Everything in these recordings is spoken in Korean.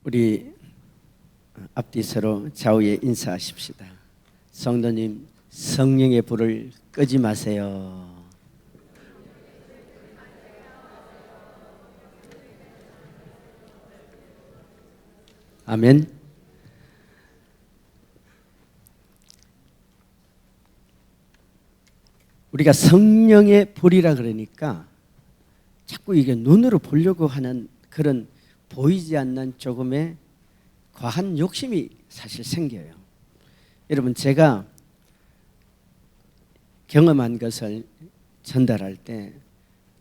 우리 앞뒤 서로 좌우에 인사하십시다. 성도님, 성령의 불을 끄지 마세요. 아멘. 우리가 성령의 불이라 그러니까 자꾸 이게 눈으로 보려고 하는 그런 보이지 않는 조금의 과한 욕심이 사실 생겨요. 여러분, 제가 경험한 것을 전달할 때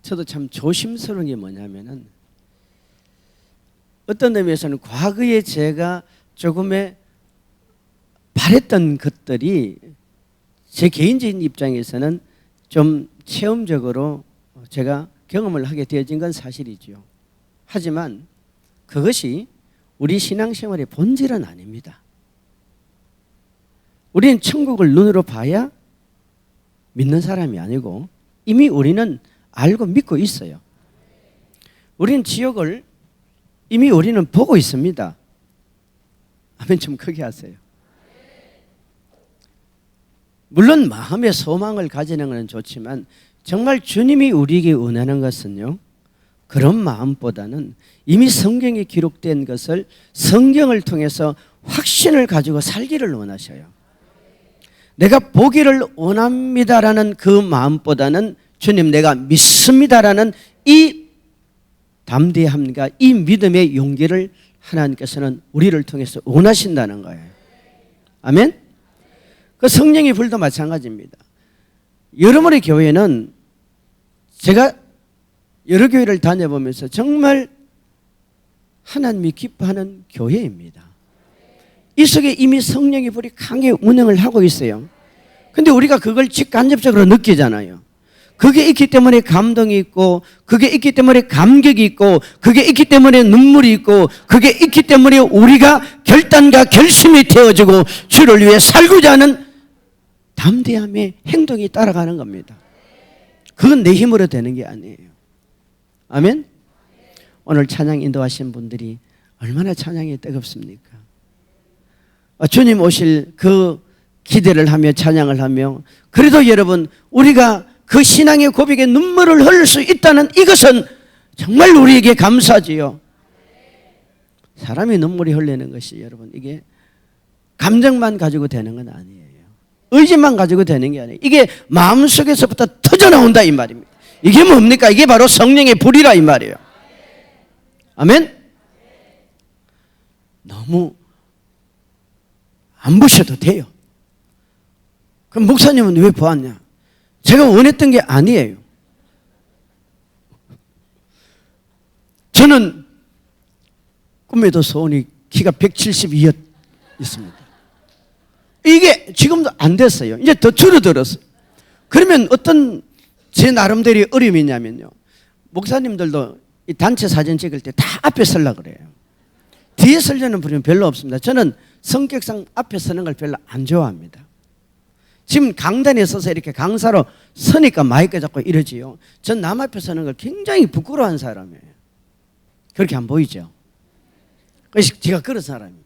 저도 참 조심스러운 게 뭐냐면은, 어떤 의미에서는 과거에 제가 조금의 바랬던 것들이 제 개인적인 입장에서는 좀 체험적으로 제가 경험을 하게 되어진 건 사실이지요. 하지만 그것이 우리 신앙생활의 본질은 아닙니다. 우리는 천국을 눈으로 봐야 믿는 사람이 아니고 이미 우리는 알고 믿고 있어요. 우리는 지옥을 이미 우리는 보고 있습니다. 아멘. 좀 크게 하세요. 물론 마음의 소망을 가지는 것은 좋지만 정말 주님이 우리에게 원하는 것은요, 그런 마음보다는 이미 성경에 기록된 것을 성경을 통해서 확신을 가지고 살기를 원하셔요. 내가 보기를 원합니다라는 그 마음보다는 주님 내가 믿습니다라는 이 담대함과 이 믿음의 용기를 하나님께서는 우리를 통해서 원하신다는 거예요. 아멘. 그 성령의 불도 마찬가지입니다. 여러분의 교회는 제가 여러 교회를 다녀보면서 정말 하나님이 기뻐하는 교회입니다. 이 속에 이미 성령의 불이 강하게 운행을 하고 있어요. 근데 우리가 그걸 직간접적으로 느끼잖아요. 그게 있기 때문에 감동이 있고, 그게 있기 때문에 감격이 있고, 그게 있기 때문에 눈물이 있고, 그게 있기 때문에 우리가 결단과 결심이 되어지고 주를 위해 살고자 하는 담대함의 행동이 따라가는 겁니다. 그건 내 힘으로 되는 게 아니에요. 아멘? 오늘 찬양 인도하신 분들이 얼마나 찬양이 뜨겁습니까? 주님 오실 그 기대를 하며 찬양을 하며, 그래도 여러분 우리가 그 신앙의 고백에 눈물을 흘릴 수 있다는 이것은 정말 우리에게 감사지요. 사람이 눈물이 흘리는 것이 여러분 이게 감정만 가지고 되는 건 아니에요. 의지만 가지고 되는 게 아니에요. 이게 마음속에서부터 터져나온다 이 말입니다. 이게 뭡니까? 이게 바로 성령의 불이라 이 말이에요. 아멘? 너무 안 보셔도 돼요. 그럼 목사님은 왜 보았냐? 제가 원했던 게 아니에요. 저는 꿈에도 소원이 키가 172였습니다. 이게 지금도 안 됐어요. 이제 더 줄어들었어요. 그러면 어떤 제 나름대로의 어려움이 있냐면요, 목사님들도 이 단체 사진 찍을 때 다 앞에 서려고 그래요. 뒤에 서려는 분은 별로 없습니다. 저는 성격상 앞에 서는 걸 별로 안 좋아합니다. 지금 강단에 서서 이렇게 강사로 서니까 마이크 잡고 이러지요. 전 남 앞에 서는 걸 굉장히 부끄러워하는 사람이에요. 그렇게 안 보이죠? 그래서 제가 그런 사람이에요.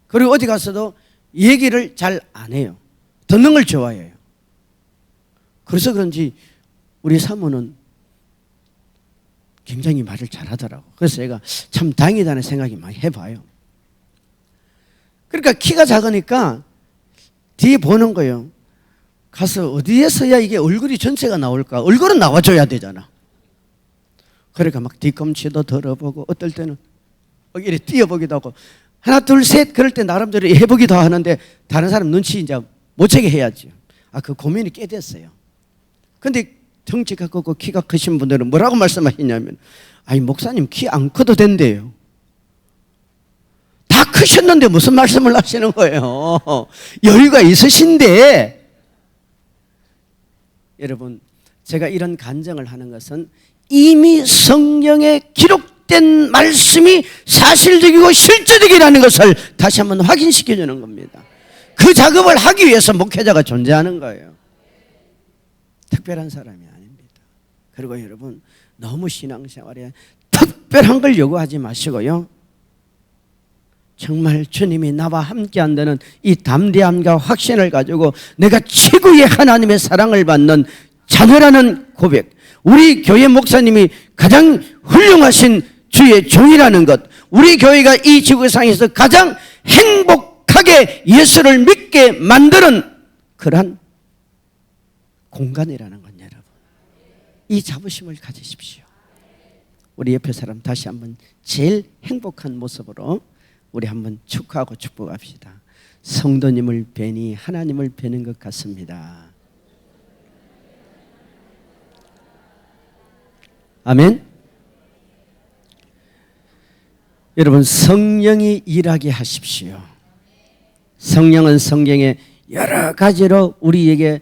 그리고 어디 가서도 얘기를 잘 안 해요. 듣는 걸 좋아해요. 그래서 그런지 우리 사모는 굉장히 말을 잘하더라고. 그래서 제가 참 다행이다는 생각이 많이 해봐요. 그러니까 키가 작으니까 뒤에 보는 거예요. 가서 어디에 서야 이게 얼굴이 전체가 나올까? 얼굴은 나와줘야 되잖아. 그러니까 막 뒤꿈치도 들어보고, 어떨 때는 이렇게 뛰어보기도 하고, 하나 둘 셋 그럴 때 나름대로 해보기도 하는데 다른 사람 눈치 이제 못 채게 해야지. 그 고민이 꽤 됐어요. 근데 덩치가 크고 키가 크신 분들은 뭐라고 말씀하시냐면, 아니 목사님 키 안 커도 된대요. 다 크셨는데 무슨 말씀을 하시는 거예요? 여유가 있으신데. 여러분, 제가 이런 간증을 하는 것은 이미 성경에 기록된 말씀이 사실적이고 실제적이라는 것을 다시 한번 확인시켜 주는 겁니다. 그 작업을 하기 위해서 목회자가 존재하는 거예요. 특별한 사람이 아닙니다. 그리고 여러분, 너무 신앙생활에 특별한 걸 요구하지 마시고요, 정말 주님이 나와 함께 한다는 이 담대함과 확신을 가지고 내가 최고의 하나님의 사랑을 받는 자녀라는 고백, 우리 교회 목사님이 가장 훌륭하신 주의 종이라는 것, 우리 교회가 이 지구상에서 가장 행복하게 예수를 믿게 만드는 그러한 공간이라는 건 여러분, 이 자부심을 가지십시오. 우리 옆에 사람 다시 한번 제일 행복한 모습으로 우리 한번 축하하고 축복합시다. 성도님을 뵈니 하나님을 뵈는 것 같습니다. 아멘. 여러분, 성령이 일하게 하십시오. 성령은 성경에 여러 가지로 우리에게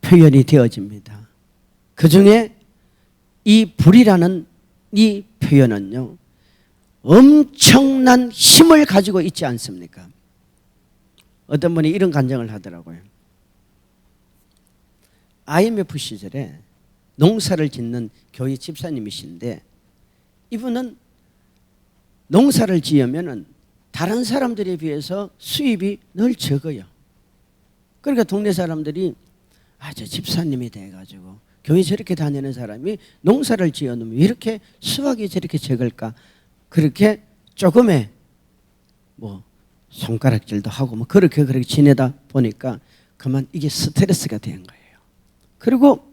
표현이 되어집니다. 그 중에 이 불이라는 이 표현은요, 엄청난 힘을 가지고 있지 않습니까? 어떤 분이 이런 간증을 하더라고요. IMF 시절에 농사를 짓는 교회 집사님이신데, 이분은 농사를 지으면 다른 사람들에 비해서 수입이 늘 적어요. 그러니까 동네 사람들이 저 집사님이 돼가지고 교회 저렇게 다니는 사람이 농사를 지어놓으면 왜 이렇게 수확이 저렇게 적을까? 그렇게 조금의 손가락질도 하고 그렇게 지내다 보니까 그만 이게 스트레스가 된 거예요. 그리고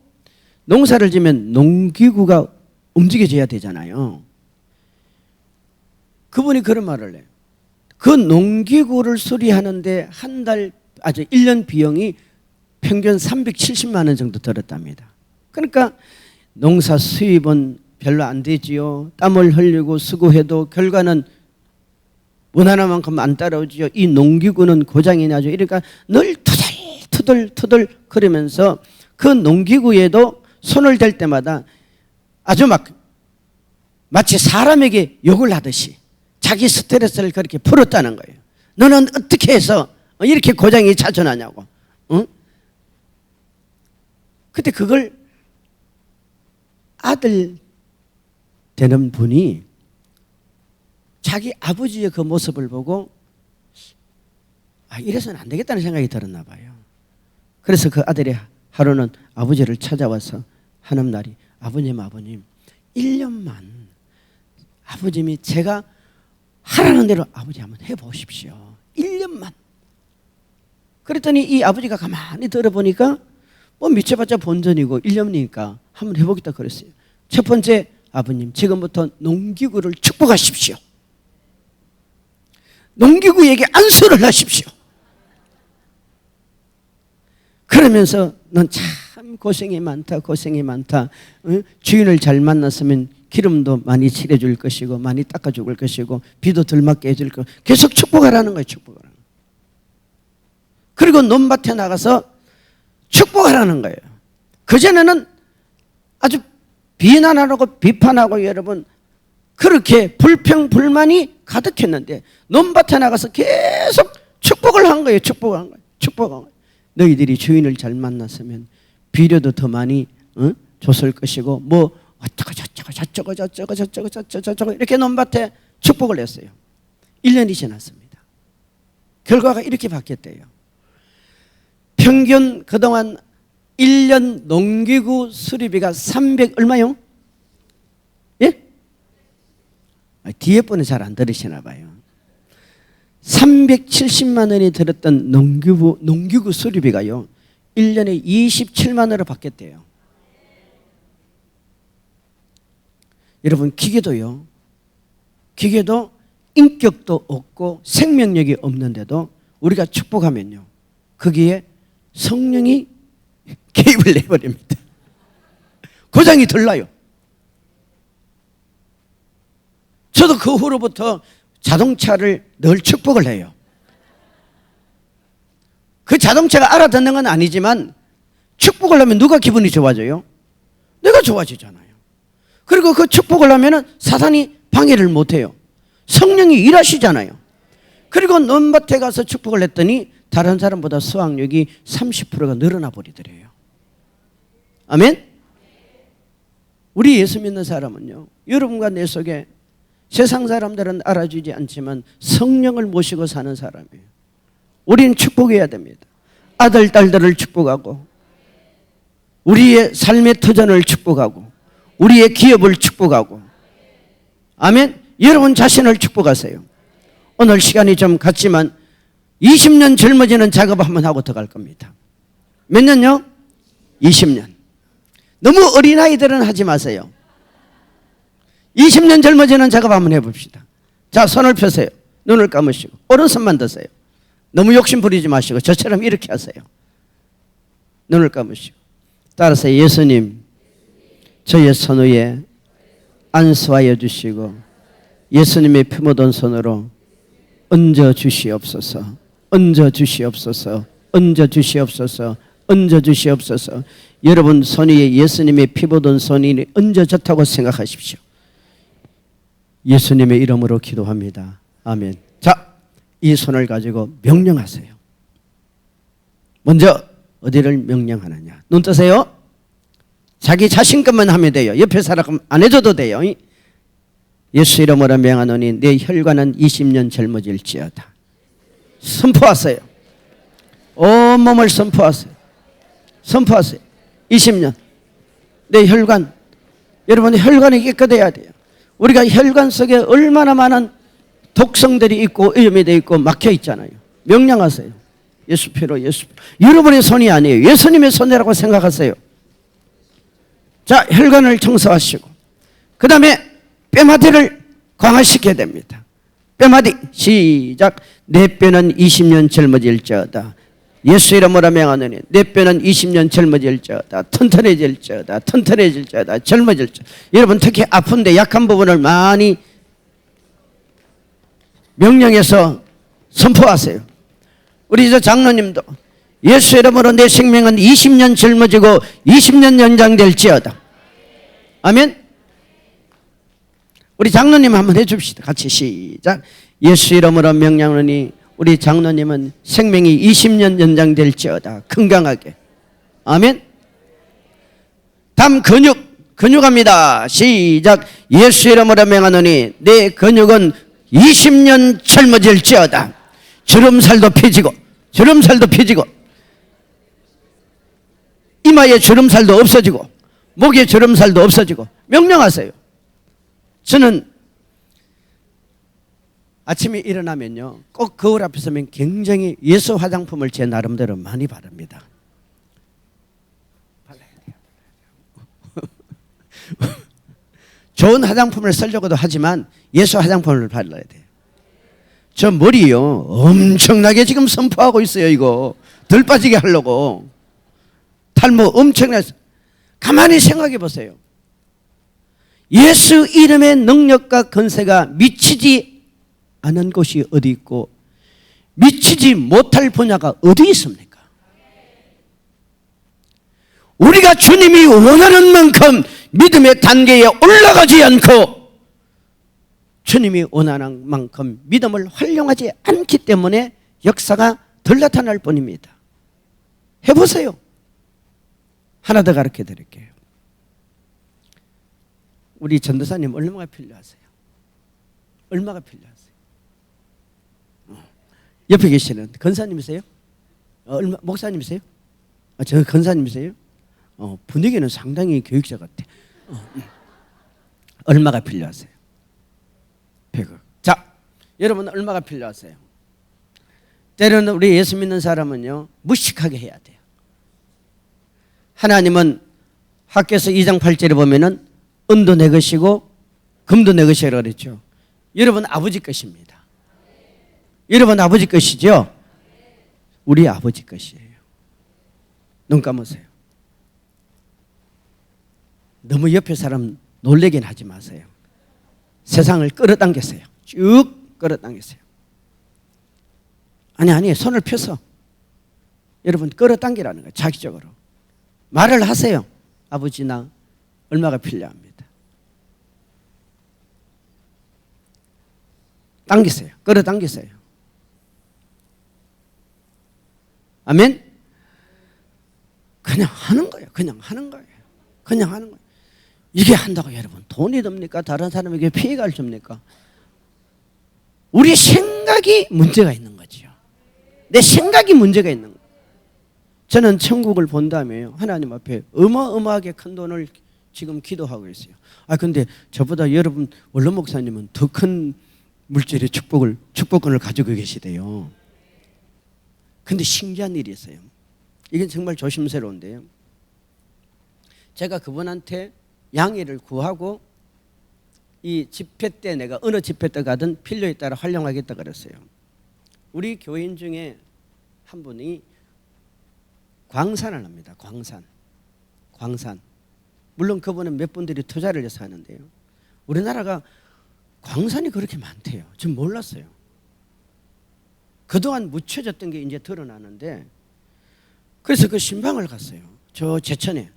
농사를 지면 농기구가 움직여져야 되잖아요. 그분이 그런 말을 해요. 그 농기구를 수리하는데 한 달, 1년 비용이 평균 370만 원 정도 들었답니다. 그러니까 농사 수입은 별로 안 되지요. 땀을 흘리고 수고해도 결과는 원하는 만큼 안 따라오지요. 이 농기구는 고장이 나죠. 이러니까 늘 투덜투덜 그러면서 그 농기구에도 손을 댈 때마다 아주 마치 사람에게 욕을 하듯이 자기 스트레스를 그렇게 풀었다는 거예요. 너는 어떻게 해서 이렇게 고장이 자주 나냐고. 응? 그때 그걸 아들 되는 분이 자기 아버지의 그 모습을 보고 이래서는 안 되겠다는 생각이 들었나 봐요. 그래서 그 아들이 하루는 아버지를 찾아와서 하는 날이, 아버님 1년만 아버님이 제가 하라는 대로 아버지 한번 해보십시오. 1년만. 그랬더니 이 아버지가 가만히 들어보니까 미쳐봤자 본전이고 1년이니까 한번 해보겠다 그랬어요. 첫 번째, 아버님 지금부터 농기구를 축복하십시오. 농기구에게 안수를 하십시오. 그러면서 넌 참 고생이 많다. 주인을 잘 만났으면 기름도 많이 칠해줄 것이고 많이 닦아줄 것이고 비도 덜 맞게 해줄 거, 계속 축복하라는 거예요. 축복하라는 거예요. 그리고 논밭에 나가서 축복하라는 거예요. 그전에는 아주 비난하고 비판하고 여러분 그렇게 불평불만이 가득했는데 논밭에 나가서 계속 축복을 한 거예요. 축복한 거예요. 너희들이 주인을 잘 만났으면 비료도 더 많이 줬을 것이고 저쩌고 이렇게 논밭에 축복을 했어요. 1년이 지났습니다. 결과가 이렇게 바뀌었대요. 평균 그동안 1년 농기구 수리비가 300 얼마요? 예? 뒤에 분은 잘 안 들으시나 봐요. 370만 원이 들었던 농기구 수리비가요 1년에 27만 원으로 바뀌었대요. 여러분, 기계도 인격도 없고 생명력이 없는데도 우리가 축복하면요 거기에 성령이 개입을 해버립니다. 고장이 덜 나요. 저도 그 후로부터 자동차를 늘 축복을 해요. 그 자동차가 알아듣는 건 아니지만 축복을 하면 누가 기분이 좋아져요? 내가 좋아지잖아요. 그리고 그 축복을 하면 사단이 방해를 못해요. 성령이 일하시잖아요. 그리고 논밭에 가서 축복을 했더니 다른 사람보다 수확력이 30%가 늘어나 버리더래요. 아멘? 우리 예수 믿는 사람은요 여러분과 내 속에 세상 사람들은 알아주지 않지만 성령을 모시고 사는 사람이에요. 우리는 축복해야 됩니다. 아들, 딸들을 축복하고 우리의 삶의 터전을 축복하고 우리의 기업을 축복하고, 아멘. 여러분 자신을 축복하세요. 오늘 시간이 좀 갔지만 20년 젊어지는 작업 한번 하고 더 갈 겁니다. 몇 년요? 20년. 너무 어린아이들은 하지 마세요. 20년 젊어지는 작업 한번 해봅시다. 자, 손을 펴세요. 눈을 감으시고 오른손만 드세요. 너무 욕심 부리지 마시고 저처럼 이렇게 하세요. 눈을 감으시고 따라서 예수님, 저의 손 위에 안수하여 주시고 예수님의 피 묻은 손으로 얹어 주시옵소서. 얹어 주시옵소서. 얹어 주시옵소서. 얹어 주시옵소서. 여러분 손 위에 예수님의 피 묻은 손이 얹어졌다고 생각하십시오. 예수님의 이름으로 기도합니다. 아멘. 자, 이 손을 가지고 명령하세요. 먼저 어디를 명령하느냐? 눈 뜨세요. 자기 자신 것만 하면 돼요. 옆에 사람 안 해줘도 돼요. 예수 이름으로 명하노니 내 혈관은 20년 젊어질지어다. 선포하세요. 온 몸을 선포하세요. 선포하세요. 20년 내 혈관, 여러분의 혈관이 깨끗해야 돼요. 우리가 혈관 속에 얼마나 많은 독성들이 있고 오염이 되어 있고 막혀 있잖아요. 명령하세요. 예수 피로, 예수 피로. 여러분의 손이 아니에요. 예수님의 손이라고 생각하세요. 자, 혈관을 청소하시고 그 다음에 뼈마디를 강화시켜야 됩니다. 뼈마디 시작. 내 뼈는 20년 젊어질지어다. 예수 이름으로 명하노니 내 뼈는 20년 젊어질지어다. 튼튼해질지어다. 튼튼해질지어다. 젊어질지어다. 여러분 특히 아픈데 약한 부분을 많이 명령해서 선포하세요. 우리 저 장로님도 예수 이름으로 내 생명은 20년 젊어지고 20년 연장될지어다. 아멘. 우리 장로님 한번 해줍시다. 같이 시작. 예수 이름으로 명령하노니 우리 장로님은 생명이 20년 연장될지어다. 건강하게. 아멘. 다음 근육합니다. 시작. 예수 이름으로 명하노니 내 근육은 20년 젊어질지어다. 주름살도 펴지고 주름살도 펴지고 이마에 주름살도 없어지고 목에 주름살도 없어지고 명령하세요. 저는 아침에 일어나면요 꼭 거울 앞에 서면 굉장히 예수 화장품을 제 나름대로 많이 바릅니다. 발라야 돼요. 좋은 화장품을 쓰려고도 하지만 예수 화장품을 발라야 돼요. 저 머리요 엄청나게 지금 선포하고 있어요. 이거 덜 빠지게 하려고 탈모 엄청나게. 가만히 생각해 보세요. 예수 이름의 능력과 권세가 미치지 않은 곳이 어디 있고 미치지 못할 분야가 어디 있습니까? 우리가 주님이 원하는 만큼 믿음의 단계에 올라가지 않고 주님이 원하는 만큼 믿음을 활용하지 않기 때문에 역사가 덜 나타날 뿐입니다. 해보세요. 하나 더 가르쳐 드릴게요. 우리 전도사님 얼마가 필요하세요? 얼마가 필요하세요? 옆에 계시는 권사님이세요? 목사님이세요? 저 권사님이세요? 분위기는 상당히 교육자 같아. 얼마가 필요하세요? 100억. 자, 여러분 얼마가 필요하세요? 때로는 우리 예수 믿는 사람은요 무식하게 해야 돼요. 하나님은 학교에서 2장 8절에 보면은 은도 내 것이고 금도 내 것이라고 그랬죠. 여러분 아버지 것입니다. 여러분 아버지 것이죠? 우리 아버지 것이에요. 눈 감으세요. 너무 옆에 사람 놀래긴 하지 마세요. 세상을 끌어당기세요. 쭉 끌어당기세요. 아니 손을 펴서 여러분 끌어당기라는 거예요. 자기적으로 말을 하세요. 아버지 나 얼마가 필요합니다. 당기세요. 끌어당기세요. 아멘. 그냥 하는 거예요. 그냥 하는 거예요. 그냥 하는 거예요. 이게 한다고 여러분 돈이 듭니까? 다른 사람에게 피해가 줍니까? 우리 생각이 문제가 있는 거죠. 내 생각이 문제가 있는 거예요. 저는 천국을 본다며요. 하나님 앞에 어마어마하게 큰 돈을 지금 기도하고 있어요. 근데 저보다 여러분 원로 목사님은 더 큰 물질의 축복권을 가지고 계시대요. 근데 신기한 일이 있어요. 이건 정말 조심스러운데요. 제가 그분한테 양해를 구하고 이 집회 때 내가 어느 집회 때 가든 필요에 따라 활용하겠다 그랬어요. 우리 교인 중에 한 분이 광산을 합니다. 광산. 물론 그분은 몇 분들이 투자를 해서 하는데요. 우리나라가 광산이 그렇게 많대요. 전 몰랐어요. 그동안 묻혀졌던 게 이제 드러나는데, 그래서 그 신방을 갔어요. 저 제천에.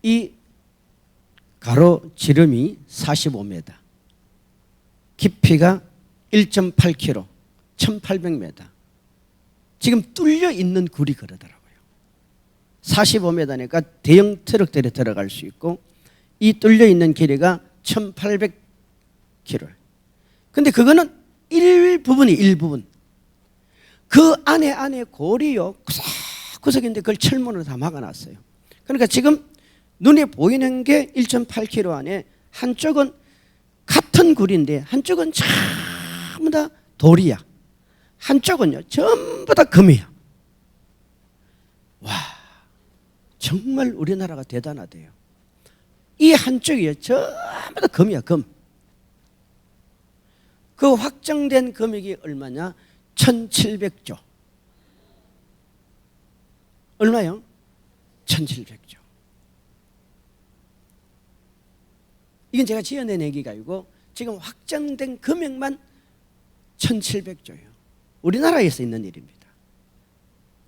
이 가로 지름이 45m, 깊이가 1.8km, 1800m. 지금 뚫려 있는 굴이 그러더라고요. 45m니까 대형 트럭들이 들어갈 수 있고, 이 뚫려 있는 길이가 1800km. 근데 그거는 일부분. 그 안에 골이요, 구석구석인데 그걸 철문으로 다 막아놨어요. 그러니까 지금 눈에 보이는 게 1.8km 안에 한쪽은 같은 굴인데 한쪽은 전부 다 돌이야. 한쪽은요 전부 다 금이야. 와, 정말 우리나라가 대단하대요. 이 한쪽이요 전부 다 금이야, 금. 그 확정된 금액이 얼마냐? 1700조. 얼마요? 1700조. 이건 제가 지어낸 얘기가 아니고 지금 확정된 금액만 1700조예요. 우리나라에서 있는 일입니다.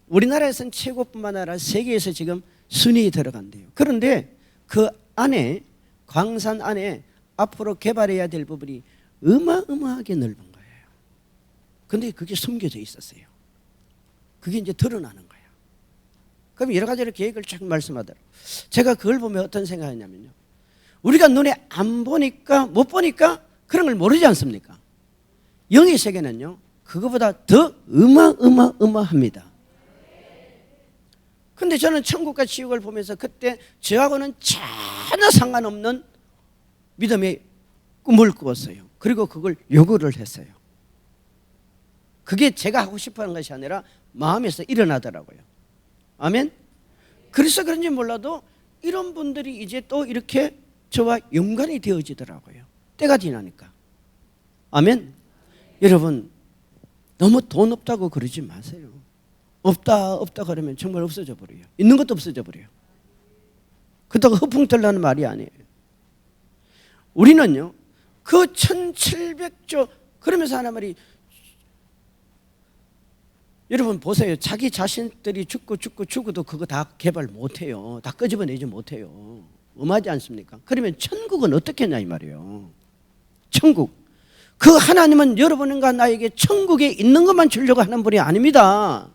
우리나라에서는 최고뿐만 아니라 세계에서 지금 순위에 들어간대요. 그런데 그 안에, 광산 안에 앞으로 개발해야 될 부분이 어마어마하게 넓은 거예요. 근데 그게 숨겨져 있었어요. 그게 이제 드러나는 거예요. 그럼 여러 가지로 계획을 쭉 말씀하더라고요. 제가 그걸 보면 어떤 생각이냐면요, 우리가 눈에 안 보니까, 못 보니까 그런 걸 모르지 않습니까? 영의 세계는요 그거보다 더 어마어마합니다. 근데 저는 천국과 지옥을 보면서 그때 저하고는 전혀 상관없는 믿음의 꿈을 꾸었어요. 그리고 그걸 요구를 했어요. 그게 제가 하고 싶어하는 것이 아니라 마음에서 일어나더라고요. 아멘? 그래서 그런지 몰라도 이런 분들이 이제 또 이렇게 저와 연관이 되어지더라고요. 때가 지나니까. 아멘? 여러분, 너무 돈 없다고 그러지 마세요. 없다 그러면 정말 없어져 버려요. 있는 것도 없어져 버려요. 그렇다고 허풍떨라는 말이 아니에요. 우리는요 그 1700조, 그러면서 하나 말이, 여러분 보세요. 자기 자신들이 죽고도 그거 다 개발 못해요. 다 끄집어내지 못해요. 엄하지 않습니까? 그러면 천국은 어떻게 했냐 이 말이에요. 천국, 그 하나님은 여러분과 나에게 천국에 있는 것만 주려고 하는 분이 아닙니다.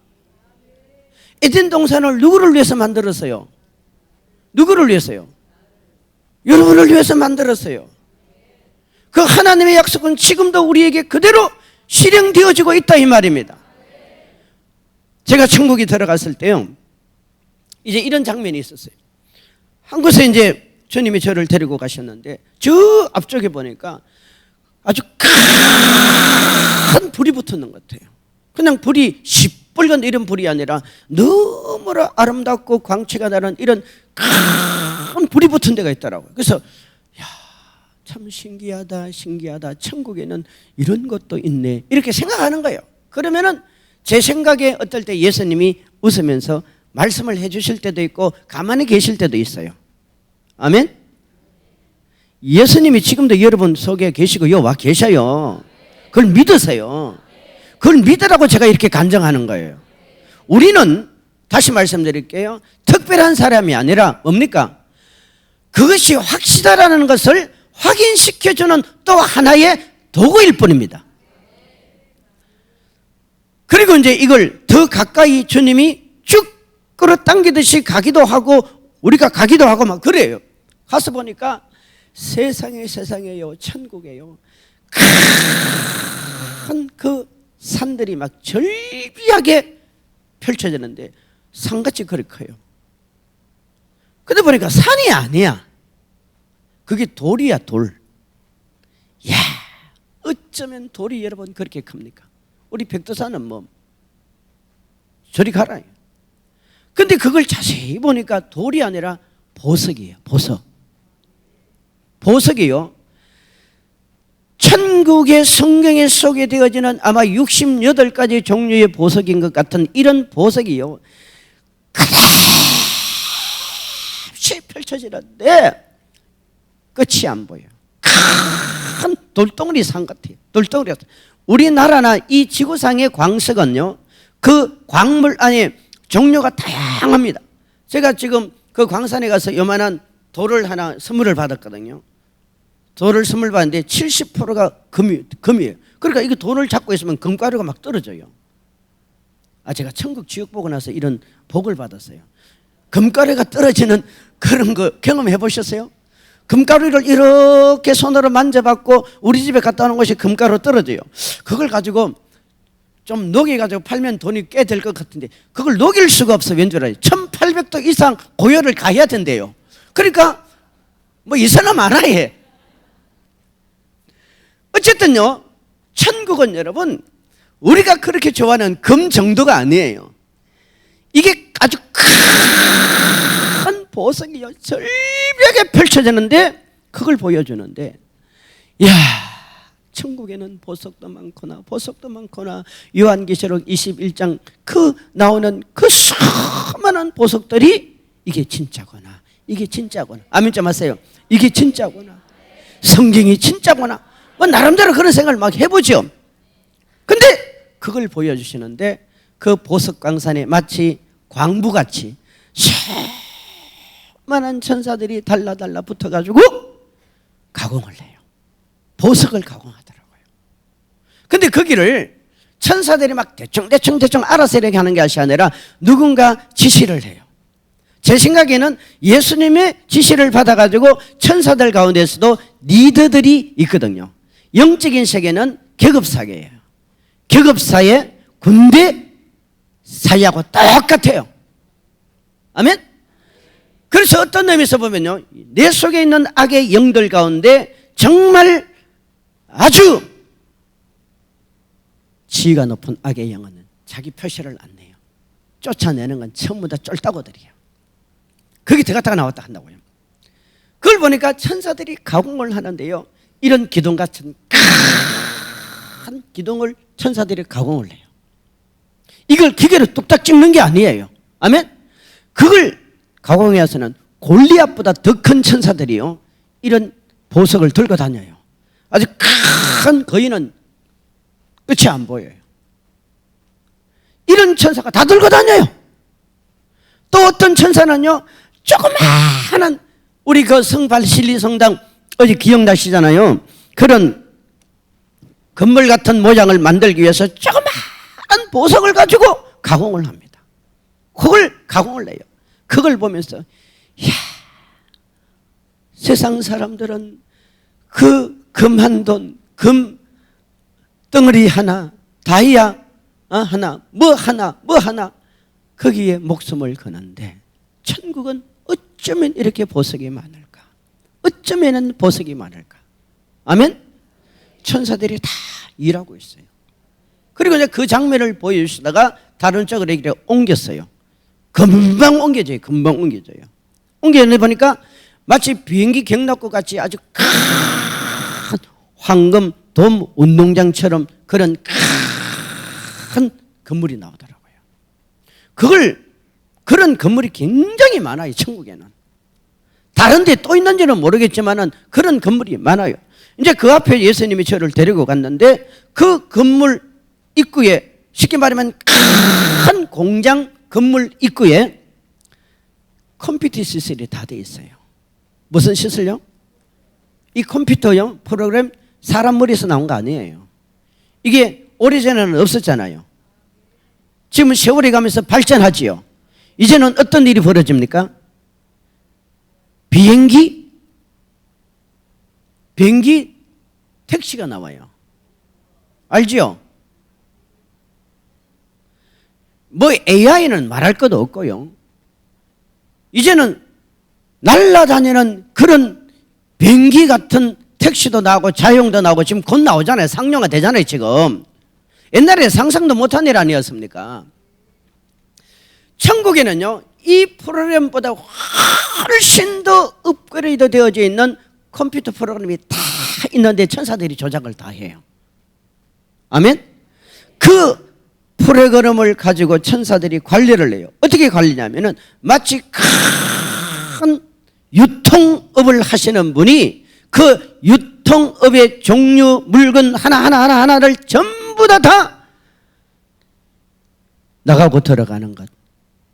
에덴 동산을 누구를 위해서 만들었어요? 누구를 위해서요? 여러분을 위해서 만들었어요. 그 하나님의 약속은 지금도 우리에게 그대로 실행되어지고 있다 이 말입니다. 제가 천국에 들어갔을 때요, 이제 이런 장면이 있었어요. 한 곳에 이제 주님이 저를 데리고 가셨는데, 저 앞쪽에 보니까 아주 큰 불이 붙었는 것 같아요. 그냥 불이 시뻘건 이런 불이 아니라 너무나 아름답고 광채가 나는 이런 큰 불이 붙은 데가 있더라고요. 그래서 야, 참 신기하다. 천국에는 이런 것도 있네, 이렇게 생각하는 거예요. 그러면은 제 생각에 어떨 때 예수님이 웃으면서 말씀을 해주실 때도 있고 가만히 계실 때도 있어요. 아멘? 예수님이 지금도 여러분 속에 계시고 와 계셔요. 그걸 믿으세요. 그걸 믿으라고 제가 이렇게 간증하는 거예요. 우리는 다시 말씀드릴게요, 특별한 사람이 아니라 뭡니까? 그것이 확실하다는 것을 확인시켜주는 또 하나의 도구일 뿐입니다. 그리고 이제 이걸 더 가까이 주님이 쭉 끌어당기듯이 가기도 하고 우리가 가기도 하고 막 그래요. 가서 보니까 세상에요, 천국에요. 큰 그 산들이 막 절비하게 펼쳐지는데 산같이 그리 커요. 근데 보니까 산이 아니야. 그게 돌이야, 돌. 야, 어쩌면 돌이 여러분 그렇게 큽니까? 우리 백두산은 뭐 저리 가라. 근데 그걸 자세히 보니까 돌이 아니라 보석이에요. 보석. 보석이요. 천국의 성경에 소개되어지는 아마 68가지 종류의 보석인 것 같은 이런 보석이요. 끝없이 펼쳐지는데 끝이 안 보여요. 큰 돌덩어리 산 같아요. 돌덩어리. 우리나라나 이 지구상의 광석은요, 그 광물 안에 종류가 다양합니다. 제가 지금 그 광산에 가서 요만한 돌을 하나 선물을 받았거든요. 돌을 선물 받았는데 70%가 금이에요. 그러니까 이거 돌을 잡고 있으면 금가루가 막 떨어져요. 제가 천국 지옥 보고 나서 이런 복을 받았어요. 금가루가 떨어지는 그런 거 경험해 보셨어요? 금가루를 이렇게 손으로 만져봤고 우리 집에 갖다 놓은 것이 금가루 떨어져요. 그걸 가지고 좀 녹여가지고 팔면 돈이 꽤 될 것 같은데 그걸 녹일 수가 없어. 왠줄 알아요? 1800도 이상 고열을 가해야 된대요. 그러니까 뭐 이 사람 알아야. 어쨌든요, 천국은 여러분 우리가 그렇게 좋아하는 금 정도가 아니에요. 이게 아주 큰 보석이요, 절벽에 펼쳐지는데 그걸 보여주는데, 이야, 천국에는 보석도 많구나, 보석도 많구나. 요한계시록 21장 그 나오는 그 수많은 보석들이 이게 진짜구나, 이게 진짜구나. 아멘 좀 하세요. 이게 진짜구나, 성경이 진짜구나. 뭐 나름대로 그런 생각을 막 해보죠. 근데 그걸 보여주시는데 그 보석광산에 마치 광부같이 수많은 천사들이 달라달라 붙어가지고 가공을 해요. 보석을 가공하더라고요. 근데 거기를 천사들이 막 대충 알아서 이렇게 하는 것이 아니라 누군가 지시를 해요. 제 생각에는 예수님의 지시를 받아가지고 천사들 가운데서도 리더들이 있거든요. 영적인 세계는 계급사계예요. 계급사의 군대 사이하고 똑같아요. 아멘? 그래서 어떤 의미에서 보면요, 내 속에 있는 악의 영들 가운데 정말 아주 지위가 높은 악의 영은 자기 표시를 안 내요. 쫓아내는 건 전부 다 쫄따구들이에요. 거기 들어갔다가 나왔다 한다고요. 그걸 보니까 천사들이 가공을 하는데요, 이런 기둥 같은 큰 기둥을 천사들이 가공을 해요. 이걸 기계로 뚝딱 찍는 게 아니에요. 아멘? 그걸 가공해서는 골리앗보다 더 큰 천사들이요, 이런 보석을 들고 다녀요. 아주 큰 거인은 끝이 안 보여요. 이런 천사가 다 들고 다녀요. 또 어떤 천사는요, 조그마한 우리 그 성발실리 성당 어제 기억나시잖아요. 그런 건물 같은 모양을 만들기 위해서 조그마한 보석을 가지고 가공을 합니다. 그걸 가공을 해요. 그걸 보면서, 이야, 세상 사람들은 그 금 한 돈, 금 덩어리 하나, 다이아 하나, 뭐 하나 거기에 목숨을 거는데 천국은 어쩌면 이렇게 보석이 많을까? 어쩌면 보석이 많을까? 아멘? 천사들이 다 일하고 있어요. 그리고 이제 그 장면을 보여주시다가 다른 쪽으로 이렇게 옮겼어요. 금방 옮겨져요. 금방 옮겨져요. 옮겨내보니까 마치 비행기 경납고 같이 아주 큰 황금 돔 운동장처럼 그런 큰 건물이 나오더라고요. 그런 건물이 굉장히 많아요. 천국에는. 다른 데 또 있는지는 모르겠지만 그런 건물이 많아요. 이제 그 앞에 예수님이 저를 데리고 갔는데 그 건물 입구에, 쉽게 말하면 큰 공장 건물 입구에 컴퓨터 시설이 다 돼 있어요. 무슨 시설요? 이 컴퓨터요 프로그램 사람 머리에서 나온 거 아니에요. 이게 오래전에는 없었잖아요. 지금 세월이 가면서 발전하지요. 이제는 어떤 일이 벌어집니까? 비행기 택시가 나와요. 알지요? 뭐 AI는 말할 것도 없고요. 이제는 날아다니는 그런 비행기 같은 택시도 나오고 자유용도 나오고 지금 곧 나오잖아요. 상용화 되잖아요 지금. 옛날에 상상도 못한 일 아니었습니까? 천국에는요 이 프로그램보다 훨씬 더 업그레이드 되어져 있는 컴퓨터 프로그램이 다 있는데 천사들이 조작을 다 해요. 아멘? 그 프로그램을 가지고 천사들이 관리를 해요. 어떻게 관리냐면은 마치 큰 유통업을 하시는 분이 그 유통업의 종류 물건 하나를 전부 다 나가고 들어가는 것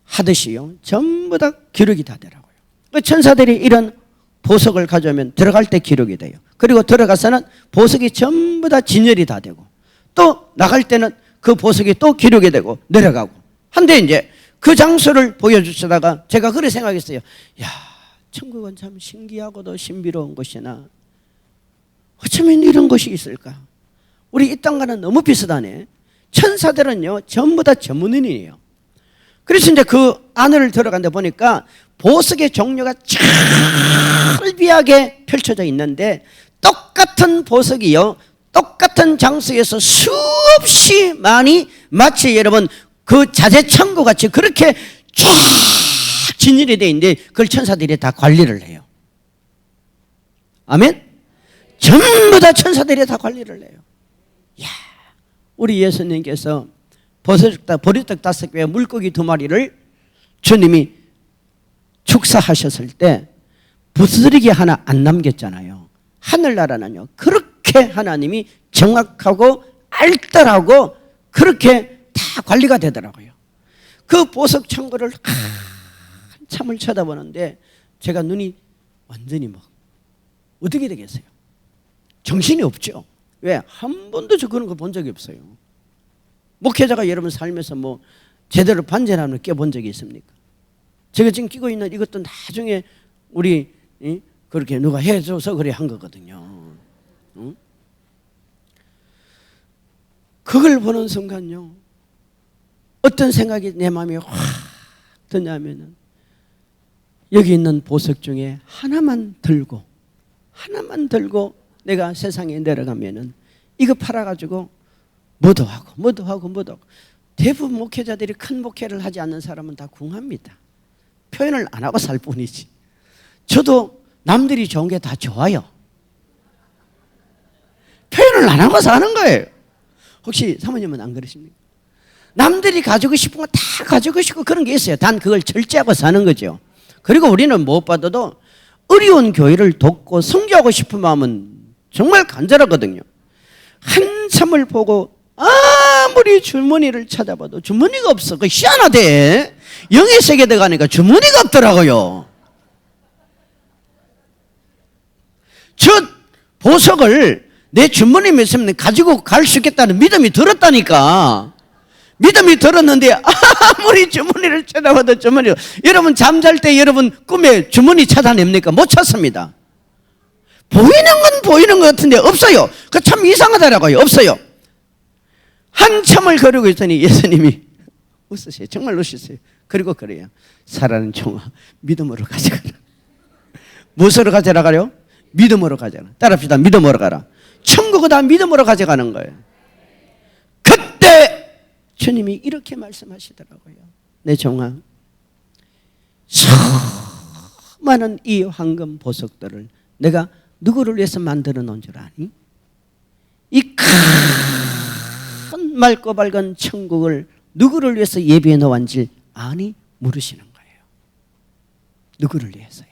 하듯이요 전부 다 기록이 다 되라고요. 그 천사들이 이런 보석을 가져오면 들어갈 때 기록이 돼요. 그리고 들어가서는 보석이 전부 다 진열이 다 되고 또 나갈 때는 그 보석이 또 기록이 되고 내려가고 한데 이제 그 장소를 보여주시다가 제가 그래 생각했어요. 야, 천국은 참 신기하고도 신비로운 곳이나 어쩌면 이런 곳이 있을까? 우리 이 땅과는 너무 비슷하네. 천사들은요 전부 다 전문인이에요. 그래서 이제 그 안을 들어간데 보니까 보석의 종류가 철비하게 펼쳐져 있는데 똑같은 보석이요 똑같은 장소에서 수없이 많이 마치 여러분 그 자재창고 같이 그렇게 쫙 진열이 되어 있는데 그걸 천사들이 다 관리를 해요. 아멘? 전부 다 천사들이 다 관리를 해요. 야, 우리 예수님께서 보리떡 5개 물고기 2마리를 주님이 축사하셨을 때 부스러기 하나 안 남겼잖아요. 하늘나라는요 그렇게 하나님이 정확하고 알뜰하고 그렇게 다 관리가 되더라고요. 그 보석 창고를 한참을 쳐다보는데 제가 눈이 완전히 막 어떻게 되겠어요? 정신이 없죠. 왜? 한 번도 저 그런 거 본 적이 없어요. 목회자가 여러분 살면서 뭐 제대로 반전함을 껴본 적이 있습니까? 제가 지금 끼고 있는 이것도 나중에 우리 그렇게 누가 해줘서 그래 한 거거든요. 응? 그걸 보는 순간요 어떤 생각이 내 마음에 확 드냐면은 여기 있는 보석 중에 하나만 들고 내가 세상에 내려가면은 이거 팔아가지고 뭐도 하고 대부분 목회자들이 큰 목회를 하지 않는 사람은 다 궁합니다. 표현을 안 하고 살 뿐이지. 저도 남들이 좋은 게 다 좋아요. 표현을 안 하고 사는 거예요. 혹시 사모님은 안 그러십니까? 남들이 가지고 싶은 거 다 가지고 싶고 그런 게 있어요. 단 그걸 절제하고 사는 거죠. 그리고 우리는 무엇보다도 어려운 교회를 돕고 섬기하고 싶은 마음은 정말 간절하거든요. 한참을 보고 아무리 주머니를 찾아봐도 주머니가 없어. 그 희한하대. 영의 세계 들어가니까 주머니가 없더라고요. 저 보석을 내 주머니에 있으면 가지고 갈 수 있겠다는 믿음이 들었다니까. 믿음이 들었는데 아무리 주머니를 찾아봐도 주머니가. 여러분 잠잘 때 여러분 꿈에 주머니 찾아냅니까? 못 찾습니다. 보이는 건 보이는 것 같은데 없어요. 그 참 이상하더라고요. 없어요. 한참을 거르고 있더니 예수님이 웃으세요. 정말 웃으세요. 그리고 그래요. 사랑하는 종아, 믿음으로 가져가라. 무엇으로 가져가요? 믿음으로 가져가라. 따라합시다. 믿음으로 가라. 천국은 다 믿음으로 가져가는 거예요. 그때 주님이 이렇게 말씀하시더라고요. 내 종아, 수많은 이 황금 보석들을 내가 누구를 위해서 만들어 놓은 줄 아니? 이 큰 맑고 밝은 천국을 누구를 위해서 예비해 놓은지 아니? 물으시는 거예요. 누구를 위해서요?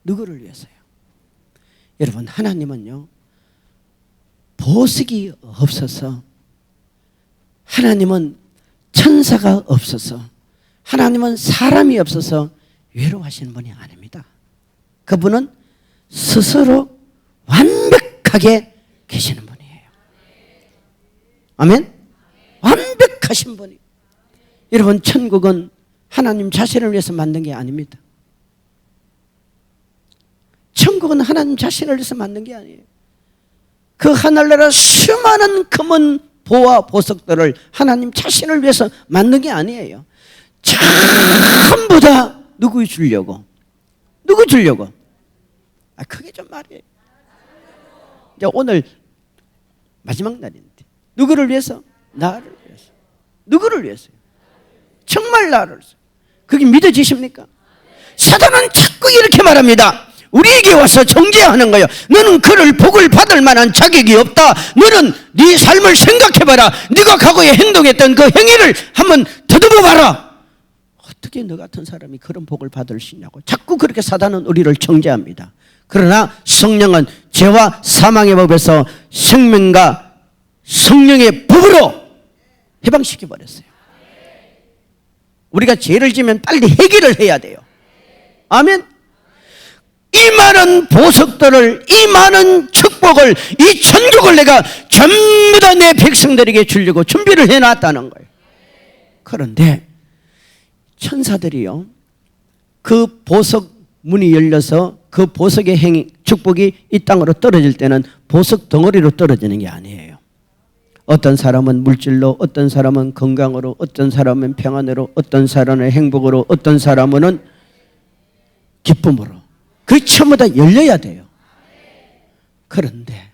누구를 위해서요? 여러분, 하나님은요 보석이 없어서, 하나님은 천사가 없어서, 하나님은 사람이 없어서 외로워하시는 분이 아닙니다. 그분은 스스로 완벽하게 계시는 분이에요. 아멘? 완벽하신 분이. 여러분, 천국은 하나님 자신을 위해서 만든 게 아닙니다. 천국은 하나님 자신을 위해서 만든 게 아니에요. 그 하늘나라 수많은 금은 보와 보석들을 하나님 자신을 위해서 만든 게 아니에요. 전부 다 누구 주려고? 누구 주려고? 크게 좀 말해요. 이제 오늘 마지막 날인데 누구를 위해서? 나를 위해서. 누구를 위해서요? 정말 나를 위해서. 그게 믿어지십니까? 사단은 자꾸 이렇게 말합니다. 우리에게 와서 정죄하는 거예요. 너는 그를 복을 받을 만한 자격이 없다. 너는 네 삶을 생각해봐라. 네가 과거에 행동했던 그 행위를 한번 더듬어봐라. 어떻게 너 같은 사람이 그런 복을 받을 수 있냐고 자꾸 그렇게 사단은 우리를 정죄합니다. 그러나 성령은 죄와 사망의 법에서 생명과 성령의 법으로 해방시켜버렸어요. 우리가 죄를 지면 빨리 해결을 해야 돼요. 아멘. 이 많은 보석들을, 이 많은 축복을, 이 천국을 내가 전부 다 내 백성들에게 주려고 준비를 해놨다는 거예요. 그런데 천사들이요, 그 보석 문이 열려서 그 보석의 축복이 이 땅으로 떨어질 때는 보석 덩어리로 떨어지는 게 아니에요. 어떤 사람은 물질로, 어떤 사람은 건강으로, 어떤 사람은 평안으로, 어떤 사람은 행복으로, 어떤 사람은 기쁨으로. 그 전부 다 열려야 돼요. 그런데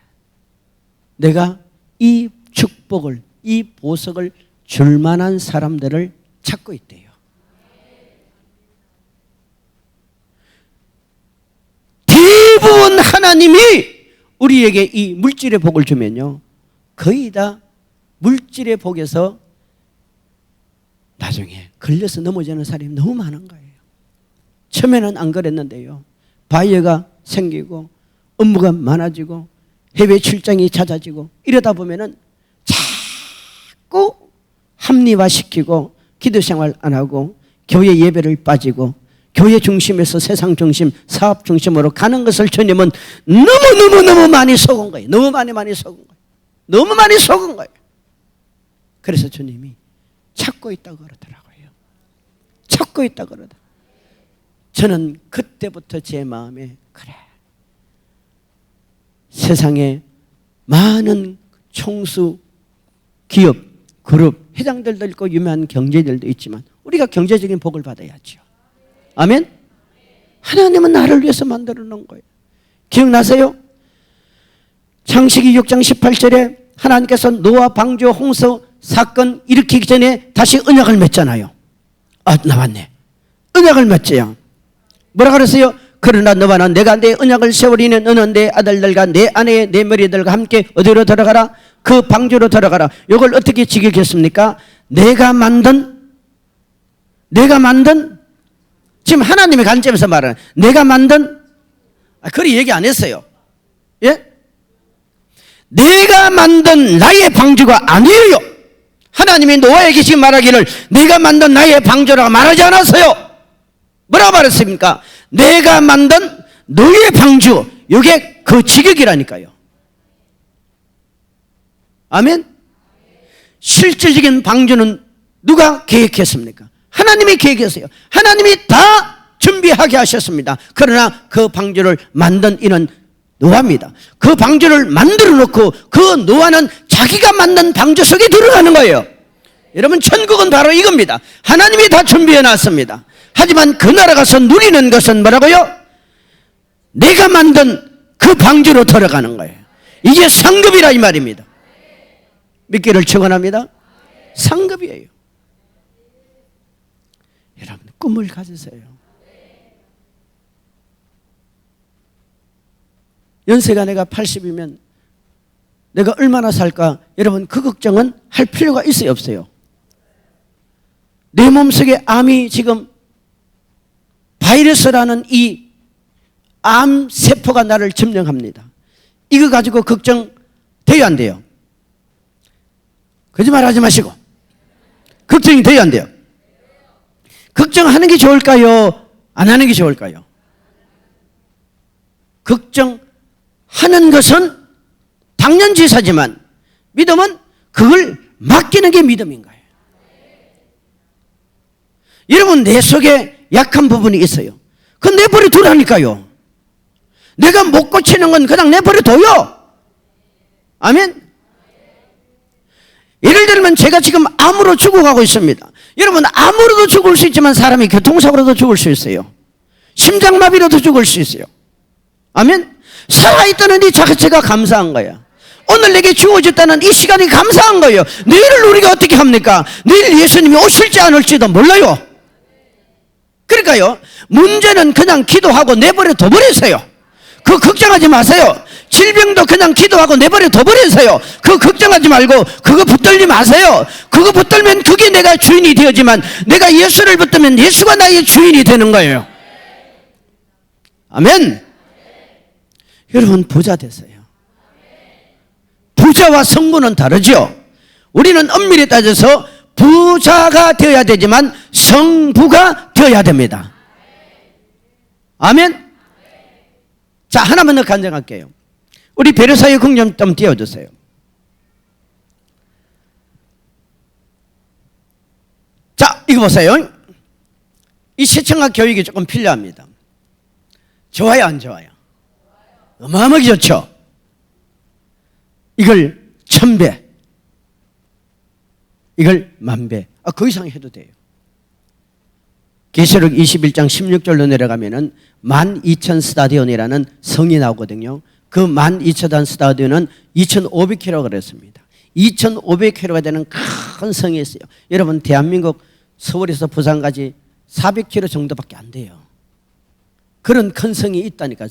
내가 이 축복을, 이 보석을 줄 만한 사람들을 찾고 있대요. 대부분 하나님이 우리에게 이 물질의 복을 주면요, 거의 다 물질의 복에서 나중에 걸려서 넘어지는 사람이 너무 많은 거예요. 처음에는 안 그랬는데요, 바이어가 생기고 업무가 많아지고 해외 출장이 잦아지고 이러다 보면은 자꾸 합리화시키고 기도 생활 안 하고 교회 예배를 빠지고 교회 중심에서 세상 중심, 사업 중심으로 가는 것을 주님은 너무 많이 속은 거예요. 너무 많이 속은 거예요. 너무 많이 속은 거예요. 그래서 주님이 찾고 있다고 그러더라고요. 찾고 있다고 그러더라고요. 저는 그때부터 제 마음에, 그래, 세상에 많은 총수, 기업, 그룹, 회장들도 있고 유명한 경제들도 있지만 우리가 경제적인 복을 받아야죠. 아멘? 하나님은 나를 위해서 만들어 놓은 거예요. 기억나세요? 창세기 6장 18절에 하나님께서 노아 방주 홍수 사건 일으키기 전에 다시 언약을 맺잖아요. 나왔네. 언약을 맺지요. 뭐라 그랬어요? 그러나 너와 나 내가 내 언약을 세우리니 너는 내 아들들과 내 아내 내 머리들과 함께 어디로 들어가라? 그 방주로 들어가라. 이걸 어떻게 지키겠습니까? 내가 만든 지금 하나님의 관점에서 말하는 내가 만든, 그리 얘기 안 했어요. 예? 내가 만든 나의 방주가 아니에요. 하나님이 노아에게 지금 말하기를 내가 만든 나의 방주라고 말하지 않았어요. 뭐라고 말했습니까? 내가 만든 너의 방주, 이게 그 지극이라니까요. 아멘? 실질적인 방주는 누가 계획했습니까? 하나님이 계획했어요. 하나님이 다 준비하게 하셨습니다. 그러나 그 방주를 만든 이는 노아입니다. 그 방주를 만들어 놓고 그 노아는 자기가 만든 방주 속에 들어가는 거예요. 여러분, 천국은 바로 이겁니다. 하나님이 다 준비해 놨습니다. 하지만 그 나라 가서 누리는 것은 뭐라고요? 내가 만든 그 방주로 들어가는 거예요. 이게 상급이라 이 말입니다. 믿기를 축원합니다. 상급이에요. 여러분, 꿈을 가지세요. 연세가 내가 80이면 내가 얼마나 살까? 여러분, 그 걱정은 할 필요가 있어요, 없어요? 내 몸속에 암이 지금 바이러스라는 이 암세포가 나를 점령합니다. 이거 가지고 걱정돼요, 안 돼요? 거짓말 하지 마시고. 걱정이 돼요, 안 돼요? 걱정하는 게 좋을까요? 안 하는 게 좋을까요? 걱정하는 것은 당연지사지만 믿음은 그걸 맡기는 게 믿음인 거예요. 여러분, 내 속에 약한 부분이 있어요. 그건 내버려 두라니까요. 내가 못 고치는 건 그냥 내버려둬요. 아멘. 예를 들면 제가 지금 암으로 죽어가고 있습니다. 여러분, 암으로도 죽을 수 있지만 사람이 교통사고로도 죽을 수 있어요. 심장마비로도 죽을 수 있어요. 아멘. 살아있다는 이 자체가 감사한 거야. 오늘 내게 주어졌다는 이 시간이 감사한 거예요. 내일을 우리가 어떻게 합니까? 내일 예수님이 오실지 안 올지도 몰라요. 그러니까요, 문제는 그냥 기도하고 내버려 둬버리세요. 그거 걱정하지 마세요. 질병도 그냥 기도하고 내버려 둬버리세요. 그거 걱정하지 말고 그거 붙들지 마세요. 그거 붙들면 그게 내가 주인이 되어지만, 내가 예수를 붙들면 예수가 나의 주인이 되는 거예요. 아멘. 여러분, 부자 되세요. 부자와 성부는 다르죠. 우리는 엄밀히 따져서 부자가 되어야 되지만 성부가 되어야 됩니다. 아멘. 자, 하나만 더 간증할게요. 우리 베르사유 궁전 좀 띄워주세요. 자, 이거 보세요. 이 시청학 교육이 조금 필요합니다. 좋아요, 안 좋아요? 어마어마하게 좋죠. 이걸 1000배, 이걸 10,000배, 그 이상 해도 돼요. 계시록 21장 16절로 내려가면은 12,000 스타디온이라는 성이 나오거든요. 그 12,000 스타디온은 2,500km라고 그랬습니다. 2,500km가 되는 큰 성이 있어요. 여러분, 대한민국 서울에서 부산까지 400km 정도밖에 안 돼요. 그런 큰 성이 있다니까.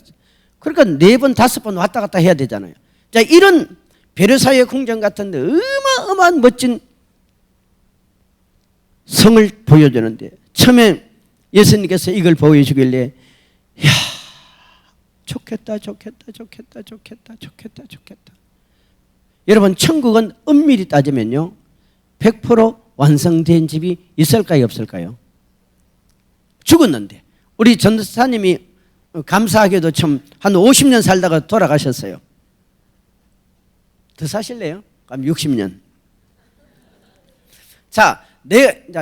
그러니까 4번, 5번 왔다 갔다 해야 되잖아요. 자, 이런 베르사유 궁전 같은 어마어마한 멋진 성을 보여주는데, 처음에 예수님께서 이걸 보여주길래, 이야, 좋겠다. 여러분, 천국은 엄밀히 따지면요, 100% 완성된 집이 있을까요, 없을까요? 죽었는데. 우리 전도사님이 감사하게도 참 한 50년 살다가 돌아가셨어요. 더 사실래요? 그럼 60년. 자,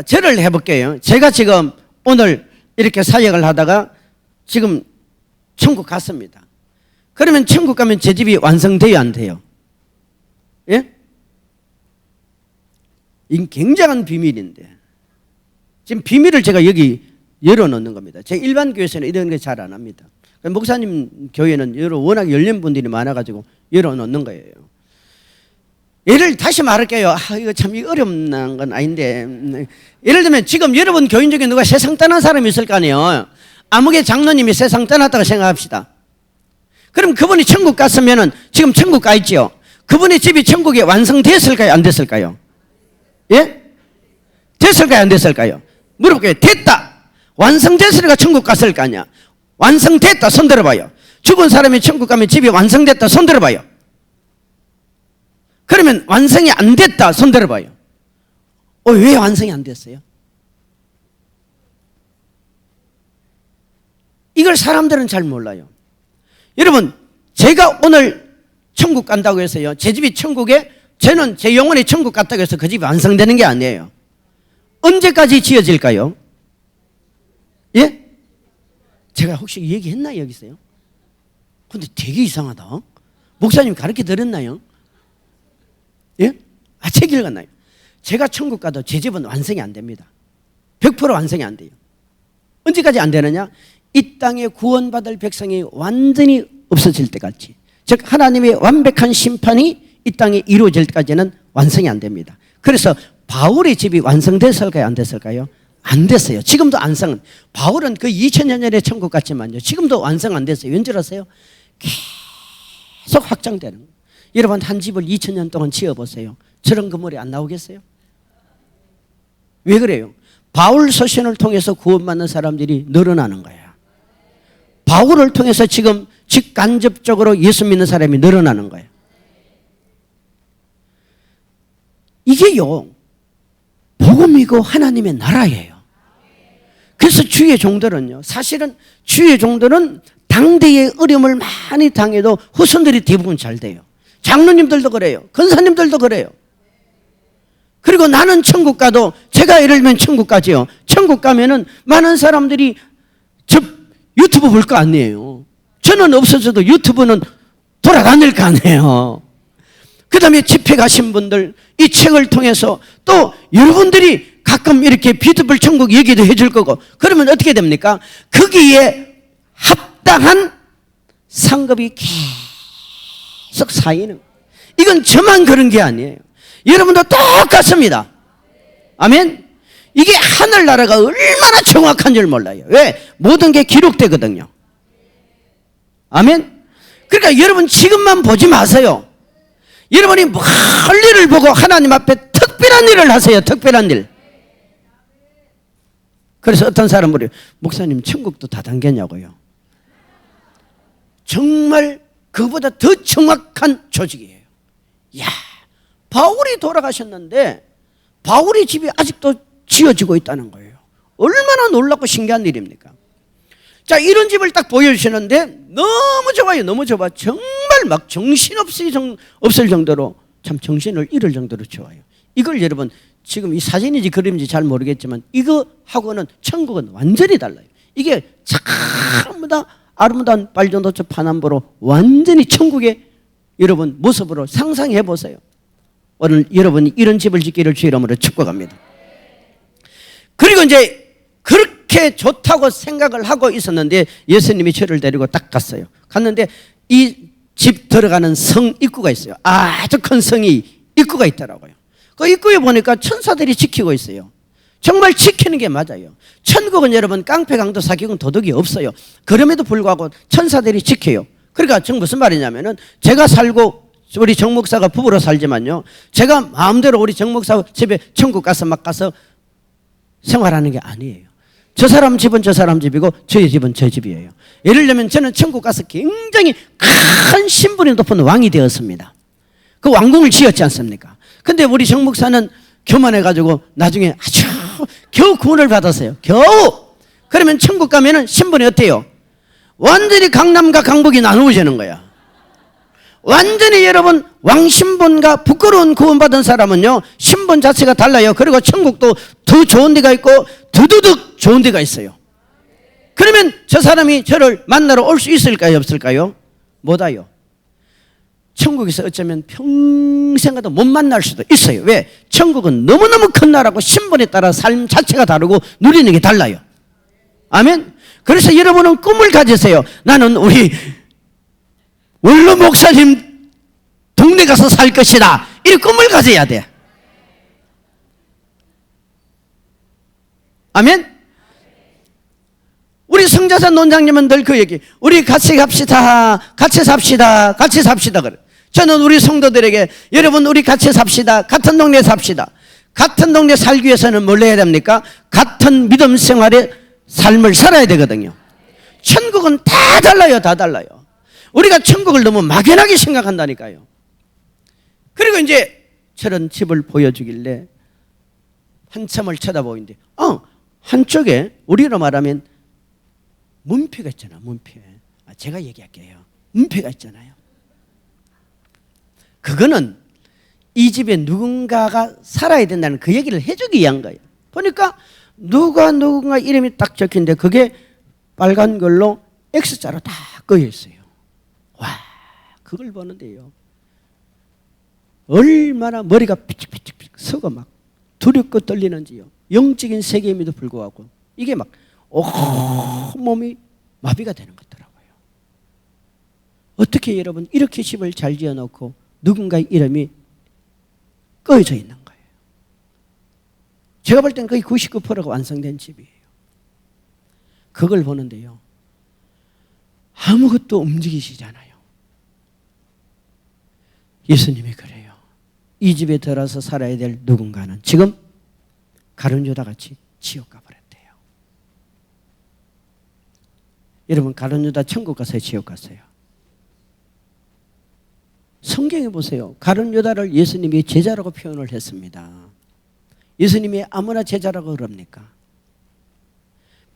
저를 해볼게요. 제가 지금 오늘 이렇게 사역을 하다가 지금 천국 갔습니다. 그러면 천국 가면 제 집이 완성돼요, 안 돼요? 예? 이 굉장한 비밀인데, 지금 비밀을 제가 여기 열어놓는 겁니다. 제 일반 교회에서는 이런 게 잘 안 합니다. 목사님 교회는 워낙 열린 분들이 많아가지고 열어놓는 거예요. 예를 다시 말할게요. 이거 참 어려운 건 아닌데, 예를 들면 지금 여러분 교인 중에 누가 세상 떠난 사람이 있을 거 아니에요. 아무개 장로님이 세상 떠났다고 생각합시다. 그럼 그분이 천국 갔으면은 지금 천국 가 있지요. 그분의 집이 천국에 완성됐을까요, 안 됐을까요? 예? 됐을까요, 안 됐을까요? 물어볼게요. 됐다. 완성됐으니까 천국 갔을 거 아니야. 완성됐다. 손 들어봐요. 죽은 사람이 천국 가면 집이 완성됐다. 손 들어봐요. 그러면 완성이 안 됐다. 손 들어봐요. 왜 완성이 안 됐어요? 이걸 사람들은 잘 몰라요. 여러분, 제가 오늘 천국 간다고 해서요, 제 집이 천국에, 저는 제 영혼이 천국 갔다고 해서 그 집이 완성되는 게 아니에요. 언제까지 지어질까요? 예? 제가 혹시 얘기했나요, 여기서요? 근데 되게 이상하다. 목사님 가르쳐 드렸나요? 예? 책 읽었나요? 제가 천국 가도 제 집은 완성이 안 됩니다. 100% 완성이 안 돼요. 언제까지 안 되느냐? 이 땅에 구원받을 백성이 완전히 없어질 때까지, 즉 하나님의 완벽한 심판이 이 땅에 이루어질 때까지는 완성이 안 됩니다. 그래서 바울의 집이 완성됐을까요, 안 됐을까요? 안 됐어요. 지금도 완성은, 바울은 그 2000년 전에 천국 갔지만요, 지금도 완성 안 됐어요. 왠 줄 아세요? 계속 확장되는 거예요. 여러분, 한 집을 2000년 동안 지어보세요. 저런 건물이 안 나오겠어요? 왜 그래요? 바울 서신을 통해서 구원받는 사람들이 늘어나는 거예요. 바울을 통해서 지금 직간접적으로 예수 믿는 사람이 늘어나는 거예요. 이게요, 복음이고 하나님의 나라예요. 그래서 주의 종들은요, 사실은 주의 종들은 당대의 어려움을 많이 당해도 후손들이 대부분 잘 돼요. 장로님들도 그래요. 권사님들도 그래요. 그리고 나는 천국 가도, 제가 예를 들면 천국 가지요. 천국 가면은 많은 사람들이 저 유튜브 볼 거 아니에요. 저는 없어져도 유튜브는 돌아다닐 거 아니에요. 그 다음에 집회 가신 분들, 이 책을 통해서 또 여러분들이 가끔 이렇게 비트블 천국 얘기도 해줄 거고, 그러면 어떻게 됩니까? 거기에 합당한 상급이 계속 쌓이는. 이건 저만 그런 게 아니에요. 여러분도 똑같습니다. 아멘? 이게 하늘나라가 얼마나 정확한 줄 몰라요. 왜? 모든 게 기록되거든요. 아멘? 그러니까 여러분 지금만 보지 마세요. 여러분이 멀리를 보고 하나님 앞에 특별한 일을 하세요. 특별한 일. 그래서 어떤 사람은 물어요. 목사님 천국도 다단계냐고요. 정말 그보다 더 정확한 조직이에요. 이야, 바울이 돌아가셨는데 바울의 집이 아직도 지어지고 있다는 거예요. 얼마나 놀랍고 신기한 일입니까? 자, 이런 집을 딱 보여주시는데 너무 좋아요. 너무 좋아. 정말 막 정신없을 정도로, 참 정신을 잃을 정도로 좋아요. 이걸 여러분 지금 이 사진인지 그림인지 잘 모르겠지만 이거하고는 천국은 완전히 달라요. 이게 전부 다 아름다운 발전도처 파남보로 완전히 천국의 여러분 모습으로 상상해 보세요. 오늘 여러분이 이런 집을 짓기를 주의 이름으로 축복합니다. 그리고 이제 그렇게 좋다고 생각을 하고 있었는데 예수님이 저를 데리고 딱 갔어요. 갔는데 이 집 들어가는 성 입구가 있어요. 아주 큰 성이 입구가 있더라고요. 그 입구에 보니까 천사들이 지키고 있어요. 정말 지키는 게 맞아요. 천국은 여러분 깡패 강도 사기꾼 도둑이 없어요. 그럼에도 불구하고 천사들이 지켜요. 그러니까 지금 무슨 말이냐면은 제가 살고 우리 정 목사가 부부로 살지만요, 제가 마음대로 우리 정 목사 집에 천국 가서 막 가서 생활하는 게 아니에요. 저 사람 집은 저 사람 집이고 저희 집은 저 집이에요. 예를 들면 저는 천국 가서 굉장히 큰 신분이 높은 왕이 되었습니다. 그 왕궁을 지었지 않습니까? 근데 우리 정 목사는 교만해가지고 나중에 아주 겨우 구원을 받았어요. 겨우. 그러면 천국 가면은 신분이 어때요? 완전히 강남과 강북이 나누어지는 거야. 완전히 여러분 왕신분과 부끄러운 구원받은 사람은요 신분 자체가 달라요. 그리고 천국도 더 좋은 데가 있고 두두둑 좋은 데가 있어요. 그러면 저 사람이 저를 만나러 올 수 있을까요 없을까요? 못 와요. 천국에서 어쩌면 평생 가도 못 만날 수도 있어요. 왜? 천국은 너무너무 큰 나라고 신분에 따라 삶 자체가 다르고 누리는 게 달라요. 아멘. 그래서 여러분은 꿈을 가지세요. 나는 우리 원로 목사님 동네 가서 살 것이다. 이 꿈을 가져야 돼. 아멘. 우리 성자산 논장님은 늘 그 얘기, 우리 같이 갑시다, 같이 삽시다, 같이 삽시다 그래. 저는 우리 성도들에게 여러분 우리 같이 삽시다, 같은 동네 삽시다. 같은 동네 살기 위해서는 뭘 해야 됩니까? 같은 믿음 생활의 삶을 살아야 되거든요. 천국은 다 달라요. 다 달라요. 우리가 천국을 너무 막연하게 생각한다니까요. 그리고 이제 저런 집을 보여주길래 한참을 쳐다보는데 한쪽에 우리로 말하면 문패가 있잖아. 문패. 제가 얘기할게요. 문패가 있잖아요. 그거는 이 집에 누군가가 살아야 된다는 그 얘기를 해주기 위한 거예요. 보니까 누가 이름이 딱 적힌데 그게 빨간 걸로 X자로 다 꺼여 있어요. 와, 그걸 보는데요 얼마나 머리가 삐직삐직 서고 막 두렵고 떨리는지요. 영적인 세계임에도 불구하고 이게 막 온몸이 마비가 되는 거더라고요. 어떻게 여러분 이렇게 집을 잘 지어놓고 누군가의 이름이 꺼여져 있는 거예요. 제가 볼 땐 거의 99%가 완성된 집이에요. 그걸 보는데요 아무것도 움직이시잖아요. 예수님이 그래요. 이 집에 들어서 살아야 될 누군가는 지금 가룟유다 같이 지옥 가버렸대요. 여러분 가룟유다 천국 갔어요? 지옥 갔어요? 성경에 보세요. 가룟유다를 예수님이 제자라고 표현을 했습니다. 예수님이 아무나 제자라고 그럽니까?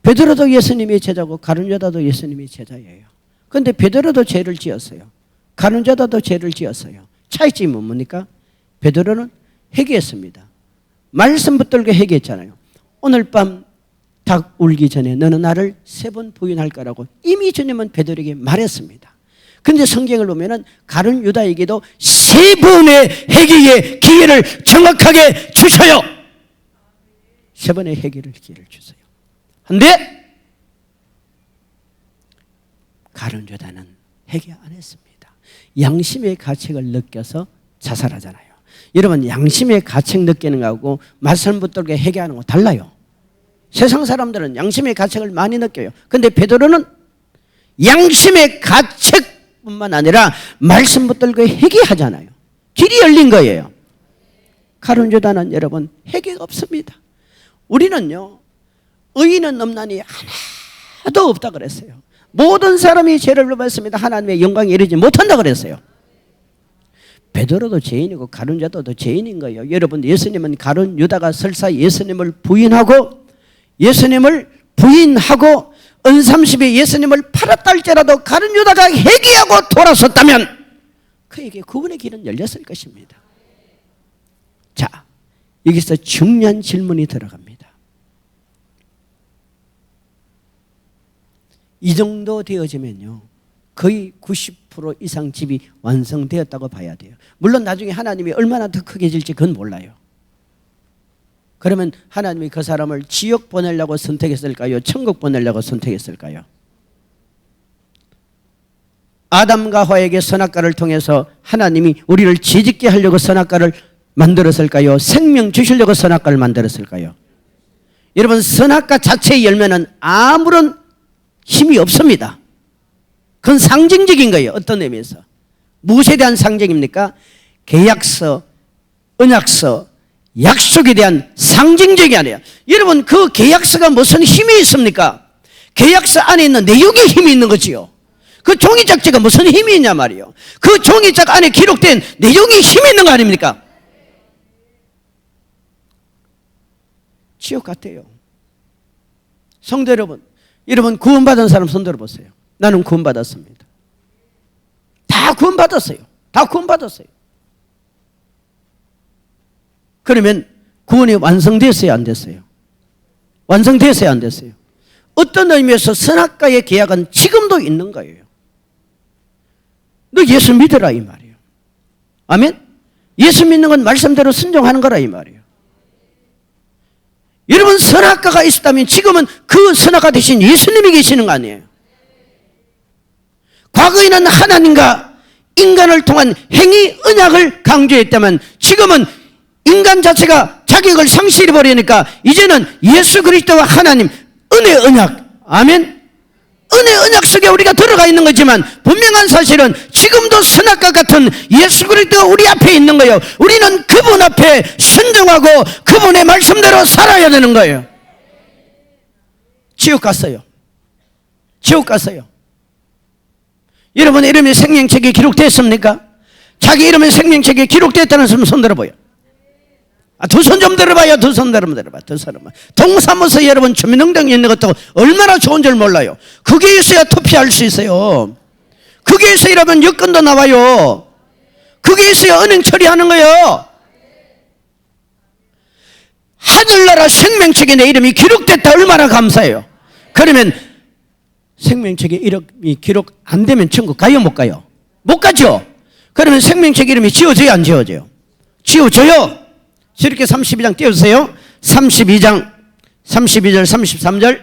베드로도 예수님이 제자고 가룟유다도 예수님이 제자예요. 그런데 베드로도 죄를 지었어요. 가룟유다도 죄를 지었어요. 차이점이 뭡니까? 베드로는 회개했습니다. 말씀 붙들고 회개했잖아요. 오늘 밤 닭 울기 전에 너는 나를 3번 부인할 거라고 이미 주님은 베드로에게 말했습니다. 그런데 성경을 보면은 가룟 유다에게도 3번의 회개의 기회를 정확하게 주셔요. 3번의 회개를 기회를 주세요. 근데 가룟 유다는 회개 안 했습니다. 양심의 가책을 느껴서 자살하잖아요. 여러분, 양심의 가책 느끼는 거하고 말씀 붙들게 회개하는 거 달라요. 세상 사람들은 양심의 가책을 많이 느껴요. 근데 베드로는 양심의 가책뿐만 아니라 말씀 붙들고 회개하잖아요. 길이 열린 거예요. 가룟 유다는 여러분 회개가 없습니다. 우리는요, 의인은 없나니 하나도 없다 그랬어요. 모든 사람이 죄를 범했습니다. 하나님의 영광에 이르지 못한다 그랬어요. 베드로도 죄인이고 가룟 유다도 죄인인 거예요. 여러분, 예수님은 가룟 유다가 설사 예수님을 부인하고 은삼십에 예수님을 팔았다 할지라도 가룟 유다가 회개하고 돌아섰다면 그에게 구원의 길은 열렸을 것입니다. 자, 여기서 중요한 질문이 들어갑니다. 이 정도 되어지면요, 거의 90% 이상 집이 완성되었다고 봐야 돼요. 물론 나중에 하나님이 얼마나 더 크게 질지 그건 몰라요. 그러면 하나님이 그 사람을 지옥 보내려고 선택했을까요? 천국 보내려고 선택했을까요? 아담과 하와에게 선악과를 통해서 하나님이 우리를 죄짓게 하려고 선악과를 만들었을까요? 생명 주시려고 선악과를 만들었을까요? 여러분, 선악과 자체의 열매는 아무런 힘이 없습니다. 그건 상징적인 거예요. 어떤 의미에서? 무엇에 대한 상징입니까? 계약서, 언약서, 약속에 대한 상징적이 아니에요. 여러분, 그 계약서가 무슨 힘이 있습니까? 계약서 안에 있는 내용이 힘이 있는 거지요. 그 종이짝지가 무슨 힘이 있냐 말이에요. 그 종이짝 안에 기록된 내용이 힘이 있는 거 아닙니까? 지옥 같아요. 성도 여러분, 구원받은 사람 손 들어보세요. 나는 구원받았습니다. 다 구원받았어요. 다 구원받았어요. 그러면 구원이 완성됐어요, 안 됐어요? 완성됐어요, 안 됐어요? 어떤 의미에서 선악과의 계약은 지금도 있는 거예요. 너 예수 믿으라 이 말이에요. 아멘? 예수 믿는 건 말씀대로 순종하는 거라 이 말이에요. 여러분, 선악과가 있었다면 지금은 그 선악과 대신 예수님이 계시는 거 아니에요? 과거에는 하나님과 인간을 통한 행위 언약을 강조했다면 지금은 인간 자체가 자격을 상실해버리니까 이제는 예수 그리스도와 하나님 은혜 언약, 아멘? 은혜 언약 속에 우리가 들어가 있는 거지만 분명한 사실은 지금도 선악과 같은 예수 그리스도가 우리 앞에 있는 거예요. 우리는 그분 앞에 순종하고 그분의 말씀대로 살아야 되는 거예요. 지옥 갔어요. 지옥 갔어요. 여러분 이름이 생명책에 기록됐습니까? 자기 이름이 생명책에 기록됐다는 사람 손 들어봐요. 두 손 좀 들어봐요. 두 손 들어봐. 두 사람은 동사무소 여러분 주민등록에 있는 것도 얼마나 좋은 줄 몰라요. 그게 있어야 투표할 수 있어요. 그게 있어야 여러분 여권도 나와요. 그게 있어야 은행 처리하는 거예요. 하늘나라 생명책에 내 이름이 기록됐다 얼마나 감사해요. 그러면 생명책에 이름이 기록 안 되면 천국 가요 못 가요? 못 가죠. 그러면 생명책 이름이 지워져요 안 지워져요? 지워져요. 이렇게 32장 띄워주세요. 32장 32절 33절.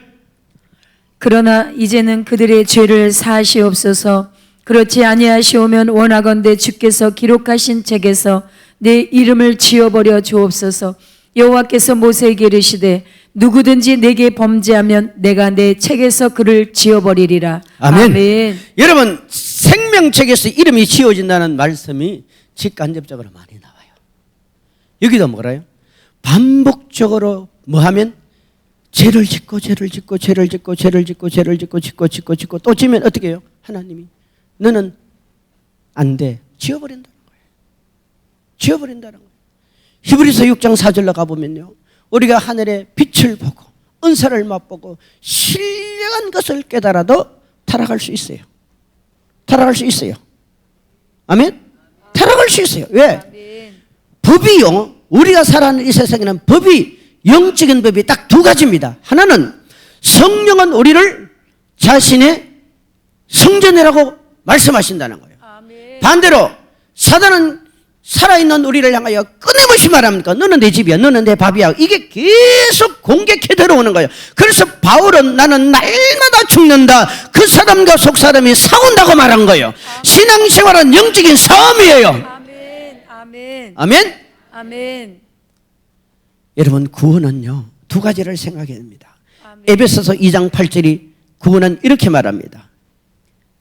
그러나 이제는 그들의 죄를 사하시옵소서. 그렇지 아니하시오면 원하건대 주께서 기록하신 책에서 내 이름을 지워버려 주옵소서. 여호와께서 모세에게 이르시되 누구든지 내게 범죄하면 내가 내 책에서 그를 지워버리리라. 아멘. 아멘. 여러분 생명책에서 이름이 지워진다는 말씀이 직간접적으로 많이 나와요. 여기도 뭐라요? 반복적으로 뭐하면 죄를 짓고 또 지면 어떻게 해요? 하나님이 너는 안 돼. 지워버린다는 거예요. 지워버린다는 거예요. 히브리서 6장 4절로 가보면요, 우리가 하늘의 빛을 보고 은사를 맛보고 신령한 것을 깨달아도 타락할 수 있어요. 타락할 수 있어요. 아멘? 타락할 수 있어요. 왜? 법이요, 우리가 살아가는 이 세상에는 법이, 영적인 법이 딱 두 가지입니다. 하나는 성령은 우리를 자신의 성전이라고 말씀하신다는 거예요. 반대로 사단은 살아있는 우리를 향하여 끊임없이 말합니까? 너는 내 집이야, 너는 내 밥이야. 이게 계속 공격해 들어오는 거예요. 그래서 바울은 나는 날마다 죽는다, 그 사람과 속 사람이 싸운다고 말한 거예요. 신앙생활은 영적인 싸움이에요. 아멘. 아멘. 아멘? 아멘. 여러분, 구원은요 두 가지를 생각해야 됩니다. 에베소서 2장 8절이 구원은 이렇게 말합니다.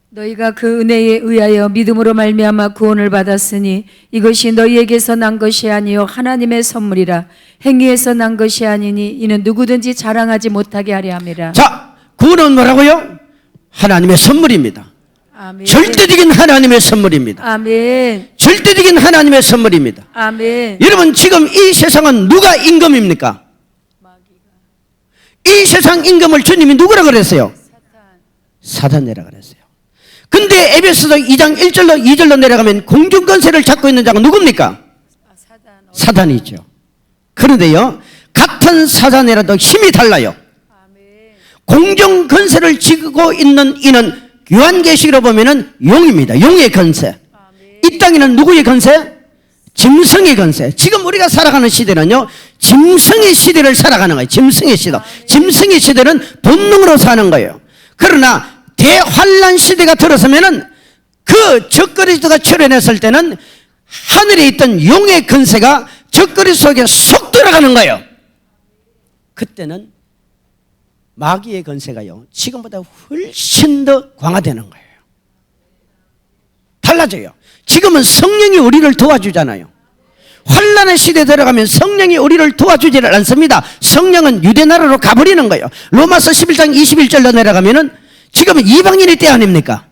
너희가 그 은혜에 의하여 믿음으로 말미암아 구원을 받았으니 이것이 너희에게서 난 것이 아니요 하나님의 선물이라. 행위에서 난 것이 아니니 이는 누구든지 자랑하지 못하게 하려 함이라. 자, 구원은 뭐라고요? 하나님의 선물입니다. 아멘. 절대적인 하나님의 선물입니다. 아멘. 절대적인 하나님의 선물입니다. 아멘. 여러분, 지금 이 세상은 누가 임금입니까? 이 세상 임금을 주님이 누구라 그랬어요? 사단이라 그랬어요. 근데 에베소서 2장 1절로 2절로 내려가면 공중권세를 잡고 있는 자가 누굽니까? 사단이죠. 그런데요, 같은 사단이라도 힘이 달라요. 공중권세를 쥐고 있는 이는 요한계시로 보면은 용입니다. 용의 권세. 이 땅에는 누구의 권세? 짐승의 권세. 지금 우리가 살아가는 시대는요, 짐승의 시대를 살아가는 거예요. 짐승의 시대. 짐승의 시대는 본능으로 사는 거예요. 그러나 대환란 시대가 들어서면은 그 적그리스도가 출현했을 때는 하늘에 있던 용의 권세가 적그리스도 속에 쏙 들어가는 거예요. 그때는 마귀의 권세가요 지금보다 훨씬 더 강화되는 거예요. 달라져요. 지금은 성령이 우리를 도와주잖아요. 환란의 시대에 들어가면 성령이 우리를 도와주지를 않습니다. 성령은 유대나라로 가버리는 거예요. 로마서 11장 21절로 내려가면은 지금은 이방인의 때 아닙니까?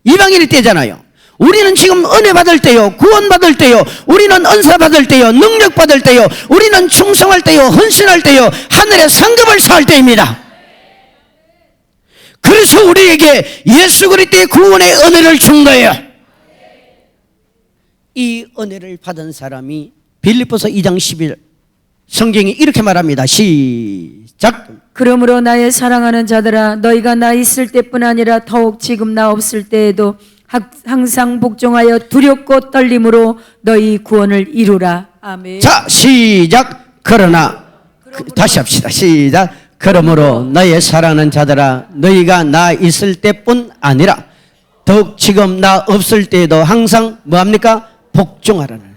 이방인의 때잖아요. 우리는 지금 은혜 받을 때요, 구원 받을 때요, 우리는 은사 받을 때요, 능력 받을 때요, 우리는 충성할 때요, 헌신할 때요, 하늘의 상급을 쌓을 때입니다. 그래서 우리에게 예수 그리스도의 구원의 은혜를 준 거예요. 이 은혜를 받은 사람이 빌립보서 2장 11 성경이 이렇게 말합니다. 시작. 그러므로 나의 사랑하는 자들아 너희가 나 있을 때뿐 아니라 더욱 지금 나 없을 때에도 항상 복종하여 두렵고 떨림으로 너희 구원을 이루라. 아멘. 자, 시작. 그러나 다시 합시다. 시작. 그러므로 너의 사랑하는 자들아 너희가 나 있을 때뿐 아니라 더욱 지금 나 없을 때에도 항상 뭐합니까? 복종하라는.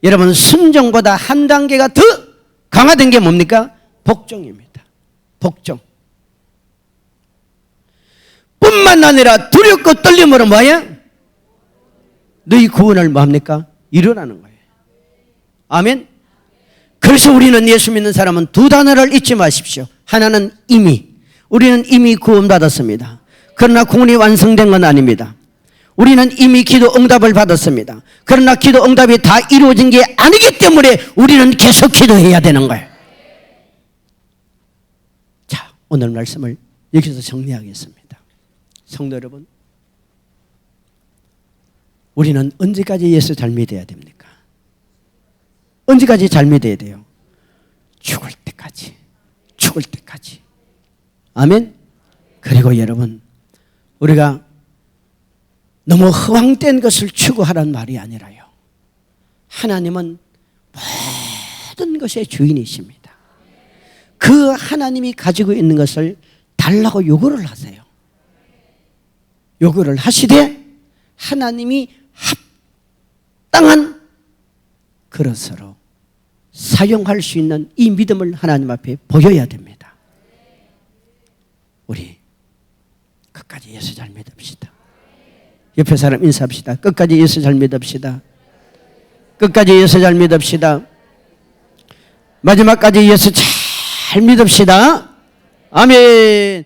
여러분, 순종보다 한 단계가 더 강화된 게 뭡니까? 복종입니다. 복종. 뿐만 아니라 두렵고 떨림으로 뭐야? 너희 구원을 뭐합니까? 이루라는 거예요. 아멘. 그래서 우리는 예수 믿는 사람은 두 단어를 잊지 마십시오. 하나는 이미, 우리는 이미 구원받았습니다. 그러나 구원이 완성된 건 아닙니다. 우리는 이미 기도 응답을 받았습니다. 그러나 기도 응답이 다 이루어진 게 아니기 때문에 우리는 계속 기도해야 되는 거예요. 자, 오늘 말씀을 여기서 정리하겠습니다. 성도 여러분, 우리는 언제까지 예수 잘 믿어야 됩니까? 언제까지 잘 믿어야 돼요? 죽을 때까지. 죽을 때까지. 아멘. 그리고 여러분, 우리가 너무 허황된 것을 추구하라는 말이 아니라요, 하나님은 모든 것의 주인이십니다. 그 하나님이 가지고 있는 것을 달라고 요구를 하세요. 요구를 하시되 하나님이 합당한 그릇으로 사용할 수 있는 이 믿음을 하나님 앞에 보여야 됩니다. 우리 끝까지 예수 잘 믿읍시다. 옆에 사람 인사합시다. 끝까지 예수 잘 믿읍시다. 끝까지 예수 잘 믿읍시다. 마지막까지 예수 잘 믿읍시다. 아멘.